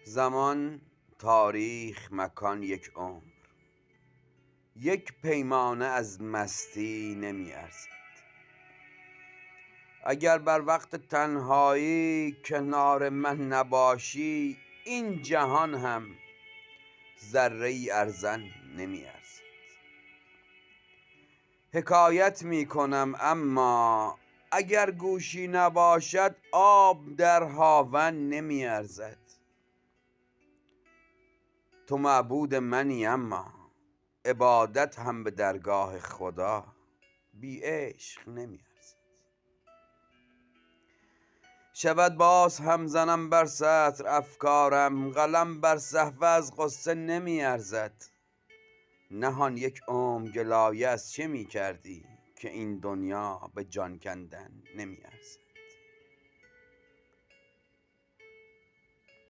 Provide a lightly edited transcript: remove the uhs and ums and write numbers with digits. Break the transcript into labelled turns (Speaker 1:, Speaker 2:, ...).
Speaker 1: زمان، تاریخ، مکان، یک عمر، یک پیمانه از مستی نمی ارزد. اگر بر وقت تنهایی کنار من نباشی، این جهان هم ذره ای ارزن نمی ارزد. حکایت می کنم اما اگر گوشی نباشد، آب در هاون نمی ارزد. تو معبود منی اما عبادت هم به درگاه خدا بی عشق نمی ارزد. شود باز هم زنم بر سطر افکارم، قلم بر صفحه از غصه نمی ارزد. نهان یک عمر گلایه از چه می کردی که این دنیا به جان کندن نمی ارزد.